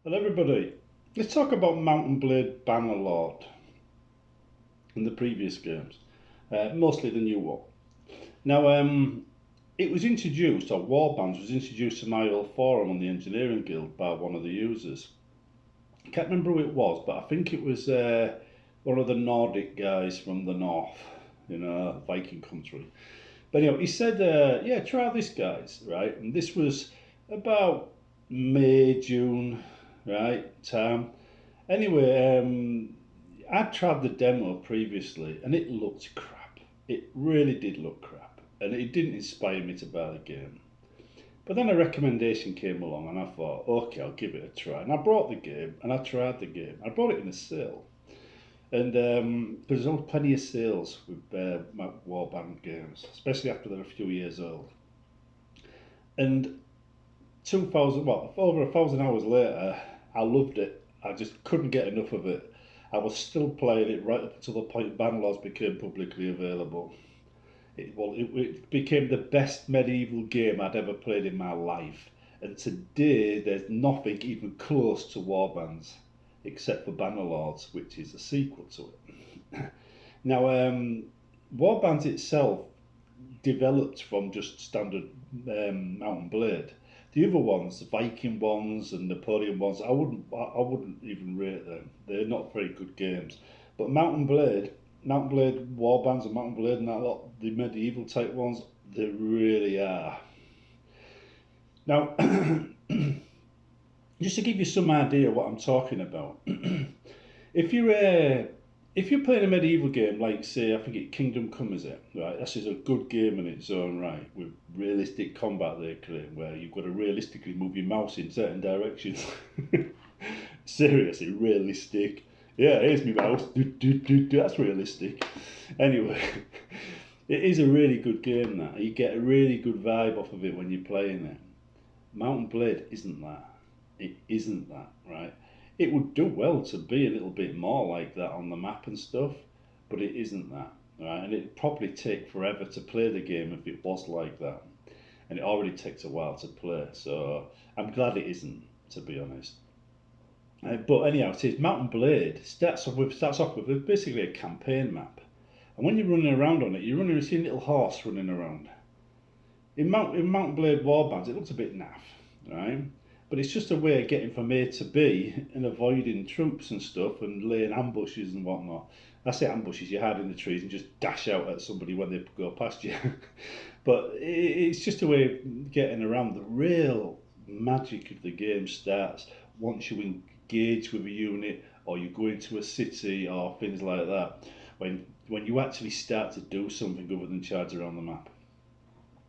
Hello everybody, let's talk about Mountain Blade Bannerlord in the previous games, mostly the new one. Now, it was introduced, or Warbands was introduced to my old forum on the Engineering Guild by one of the users. I can't remember who it was, but I think it was one of the Nordic guys from the north, Viking country. But anyway, he said, yeah, try this, guys, right? And this was about May, June, right, time. Anyway, I tried the demo previously and it looked crap. It really did look crap. And it didn't inspire me to buy the game. But then a recommendation came along and I thought, okay, I'll give it a try. And I bought the game and I tried the game. I bought it in a sale. And there's always plenty of sales with Warband games, especially after they're a few years old. And 2,000, well, over 1,000 hours later, I loved it. I just couldn't get enough of it. I was still playing it right up until the point Bannerlord became publicly available. It became the best medieval game I'd ever played in my life. And today, there's nothing even close to Warbands, except for Bannerlords, which is a sequel to it. Now, Warbands itself developed from just standard Mountain Blade. The other ones, the Viking ones and Napoleon ones, I wouldn't even rate them. They're not very good games. But Mountain Blade Warbands and Mountain Blade and that lot, the medieval type ones, they really are. Now, just to give you some idea what I'm talking about, if you're playing a medieval game like, say, I think Kingdom Come, is it? Right, this is a good game in its own right, with realistic combat they claim, where you've got to realistically move your mouse in certain directions. Seriously, realistic. Yeah, here's my mouse. That's realistic. Anyway, it is a really good game. That you get a really good vibe off of it when you're playing it. Mountain Blade isn't that. It isn't that, right? It would do well to be a little bit more like that on the map and stuff, but it isn't that, right? And it'd probably take forever to play the game if it was like that, and it already takes a while to play. So I'm glad it isn't, to be honest. But anyhow, it is Mountain Blade starts off with basically a campaign map, and when you're running around on it, you see a little horse running around. In Mountain Blade Warbands, it looks a bit naff, right? But it's just a way of getting from A to B and avoiding troops and stuff and laying ambushes and whatnot. I say ambushes, you hide in the trees and just dash out at somebody when they go past you. But it's just a way of getting around. The real magic of the game starts once you engage with a unit or you go into a city or things like that. When you actually start to do something other than charge around the map.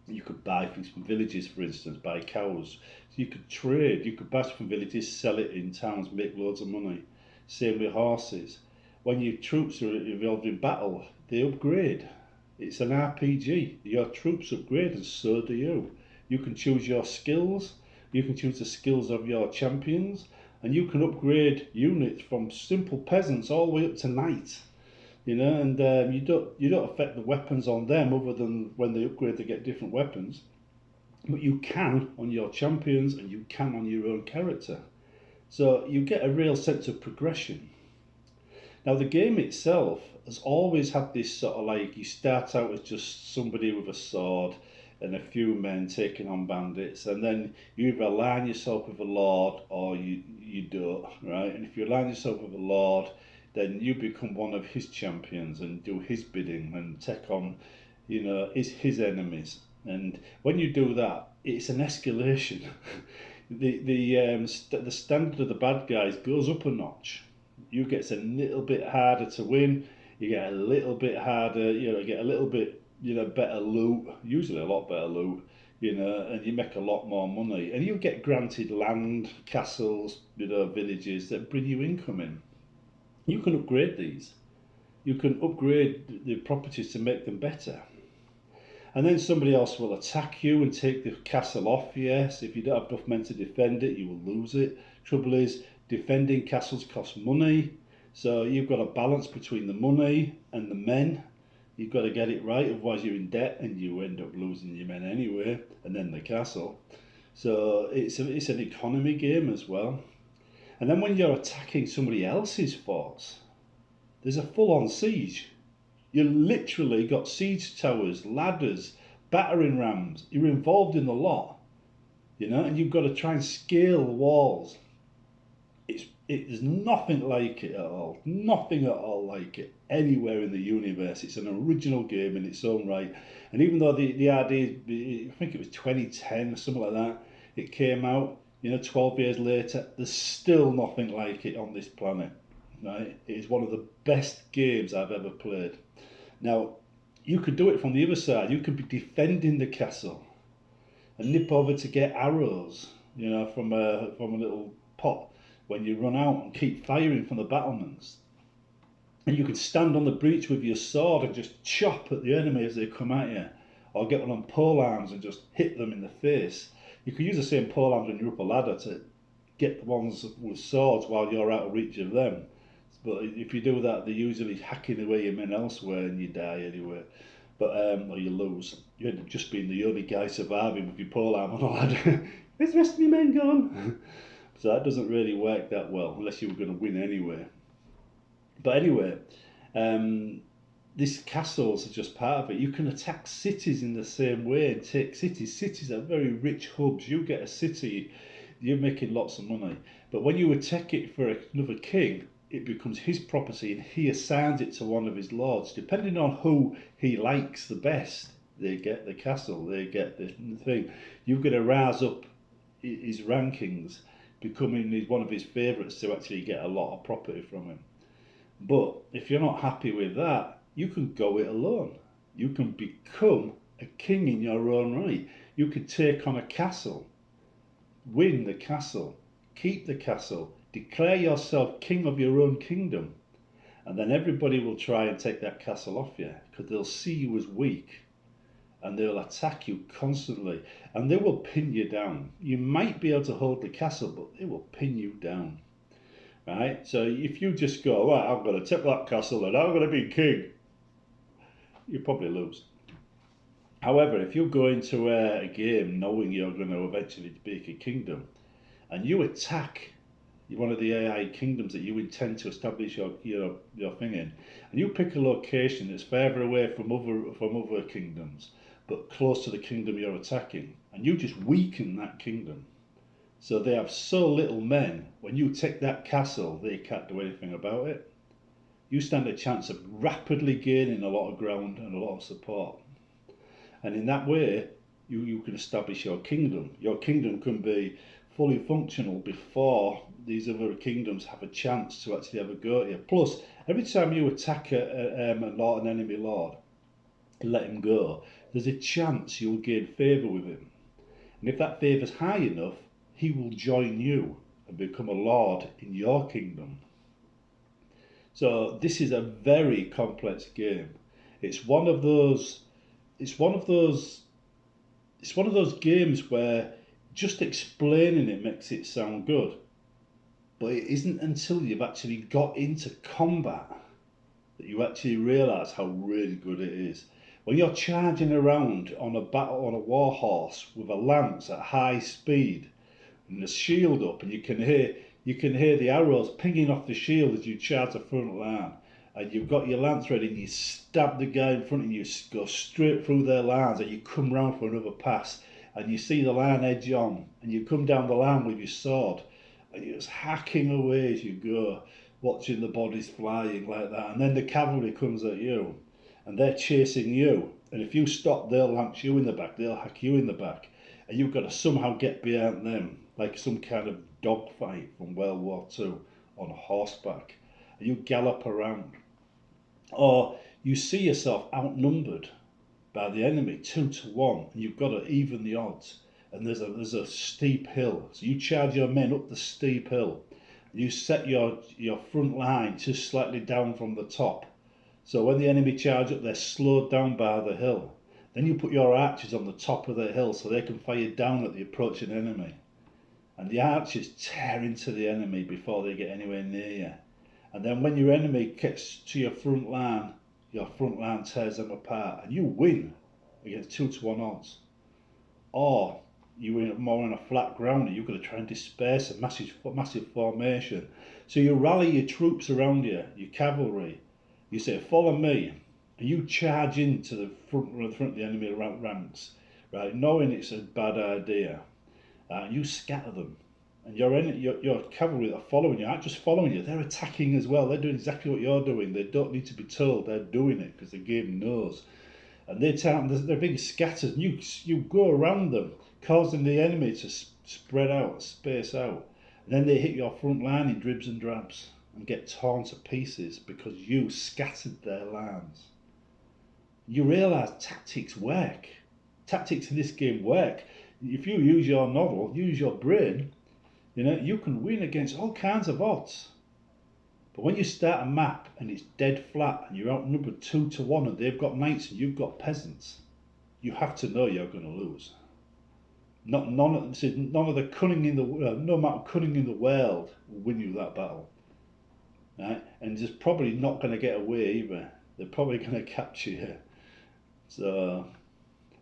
You could buy things from villages, for instance, buy cows. So you could trade, you could buy stuff from villages, sell it in towns, make loads of money. Same with horses. When your troops are involved in battle, they upgrade. It's an RPG. Your troops upgrade and so do you. You can choose your skills, you can choose the skills of your champions, and you can upgrade units from simple peasants all the way up to knights. And you don't affect the weapons on them other than when they upgrade they get different weapons, but you can on your champions and you can on your own character, so you get a real sense of progression. Now the game itself has always had this sort of like, you start out as just somebody with a sword and a few men taking on bandits, and then you either align yourself with a lord or you don't, right? And if you align yourself with a lord, then you become one of his champions and do his bidding and take on, his enemies. And when you do that, it's an escalation. The standard of the bad guys goes up a notch. You get a little bit harder to win. You get a little bit harder. You get a little bit better loot. Usually a lot better loot. And you make a lot more money. And you get granted land, castles, villages that bring you income in. You can upgrade these. You can upgrade the properties to make them better. And then somebody else will attack you and take the castle off. Yes, if you don't have enough men to defend it, you will lose it. Trouble is, defending castles costs money. So you've got a balance between the money and the men. You've got to get it right, otherwise you're in debt and you end up losing your men anyway, and then the castle. So it's an economy game as well. And then when you're attacking somebody else's forts, there's a full-on siege. You literally got siege towers, ladders, battering rams. You're involved in the lot, you know, and you've got to try and scale the walls. There's nothing like it at all. Nothing at all like it anywhere in the universe. It's an original game in its own right. And even though the idea, I think it was 2010 or something like that, it came out, you know, 12 years later, there's still nothing like it on this planet. Right? It is one of the best games I've ever played. Now, you could do it from the other side. You could be defending the castle and nip over to get arrows, you know, from a little pot when you run out, and keep firing from the battlements. And you could stand on the breach with your sword and just chop at the enemy as they come at you, or get one on pole arms and just hit them in the face. You could use the same pole arms when you're up a ladder to get the ones with swords while you're out of reach of them. But if you do that, they're usually hacking away your men elsewhere and you die anyway. But or you lose. You end up just being the only guy surviving with your pole arm on a ladder. Where's the rest of your men gone? So that doesn't really work that well unless you were going to win anyway. But anyway, these castles are just part of it. You can attack cities in the same way and take cities. Cities are very rich hubs. You get a city, you're making lots of money. But when you attack it for another king, it becomes his property and he assigns it to one of his lords. Depending on who he likes the best, they get the castle, they get the thing. You've got to rise up his rankings, becoming one of his favourites to actually get a lot of property from him. But if you're not happy with that, you can go it alone. You can become a king in your own right. You could take on a castle, win the castle, keep the castle, declare yourself king of your own kingdom, and then everybody will try and take that castle off you because they'll see you as weak and they'll attack you constantly and they will pin you down. You might be able to hold the castle, but they will pin you down. Right? So if you just go, right, I'm going to take that castle and I'm going to be king, you probably lose. However, if you go into a game knowing you're going to eventually make a kingdom and you attack one of the AI kingdoms that you intend to establish your thing in, and you pick a location that's further away from other kingdoms, but close to the kingdom you're attacking, and you just weaken that kingdom. So they have so little men, when you take that castle, they can't do anything about it. You stand a chance of rapidly gaining a lot of ground and a lot of support. And in that way, you can establish your kingdom. Your kingdom can be fully functional before these other kingdoms have a chance to actually have a go at you. Plus, every time you attack an enemy lord and let him go, there's a chance you'll gain favour with him. And if that favour's high enough, he will join you and become a lord in your kingdom. So this is a very complex game. It's one of those games where just explaining it makes it sound good. But it isn't until you've actually got into combat that you actually realise how really good it is. When you're charging around on a war horse with a lance at high speed and the shield up, and you can hear the arrows pinging off the shield as you charge the front line, and you've got your lance ready and you stab the guy in front of you, go straight through their lines, and you come round for another pass, and you see the line edge on, and you come down the line with your sword, and you're just hacking away as you go, watching the bodies flying like that, and then the cavalry comes at you, and they're chasing you, and if you stop, they'll lance you in the back, they'll hack you in the back, and you've got to somehow get behind them, like some kind of dogfight from World War II on horseback, and you gallop around. Or you see yourself outnumbered by the enemy 2-1, and you've got to even the odds, and there's a steep hill, so you charge your men up the steep hill, and you set your front line just slightly down from the top, so when the enemy charge up, they're slowed down by the hill. Then you put your archers on the top of the hill so they can fire down at the approaching enemy, and the archers tear into the enemy before they get anywhere near you. And then when your enemy gets to your front line tears them apart, and you win against 2-1 odds. Or you were more on a flat ground and you've got to try and disperse a massive formation. So you rally your troops around you, your cavalry. You say, follow me, and you charge into the front of the enemy ranks, right? Knowing it's a bad idea, you scatter them. And your cavalry that are following you aren't just following you; they're attacking as well. They're doing exactly what you're doing. They don't need to be told; they're doing it because the game knows. And they're being scattered. And you go around them, causing the enemy to spread out, space out. And then they hit your front line in dribs and drabs and get torn to pieces because you scattered their lines. You realise tactics work. Tactics in this game work. If you use your novel, use your brain, you can win against all kinds of odds. But when you start a map and it's dead flat and you're outnumbered 2-1 and they've got knights and you've got peasants, you have to know you're going to lose. None of the cunning in the no amount of cunning in the world will win you that battle, right? And just probably not going to get away either. They're probably going to capture you. So,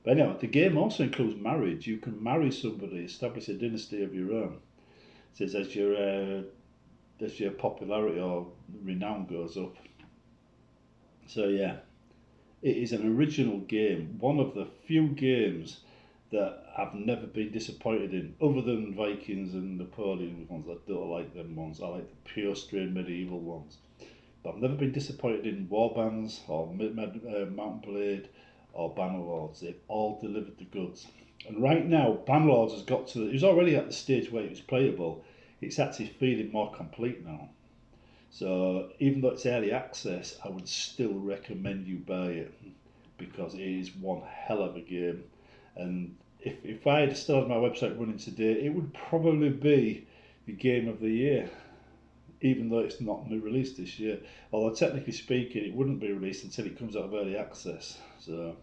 but anyway, the game also includes marriage. You can marry somebody, establish a dynasty of your own. It says as your popularity or renown goes up. So yeah, it is an original game. One of the few games that I've never been disappointed in, other than Vikings and Napoleon ones. I don't like them ones. I like the pure strain medieval ones. But I've never been disappointed in Warbands or Mountain Blade or Bannerlords. They've all delivered the goods. And right now, Bannerlords has got to. It was already at the stage where it was playable. It's actually feeling more complete now. So even though it's early access, I would still recommend you buy it because it is one hell of a game. And if I had still had my website running today, it would probably be the game of the year, even though it's not released this year. Although technically speaking, it wouldn't be released until it comes out of early access. So,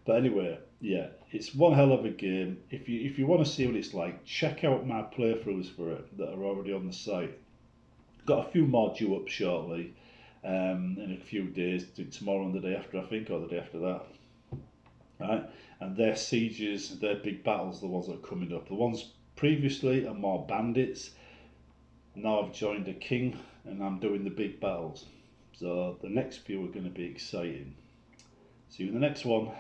but anyway, yeah, it's one hell of a game. If you want to see what it's like, check out my playthroughs for it that are already on the site. Got a few more due up shortly, in a few days, tomorrow and the day after, I think, or the day after that. Right, and their sieges, their big battles, the ones that are coming up. The ones previously are more bandits. Now I've joined a king and I'm doing the big battles. So the next few are going to be exciting. See you in the next one.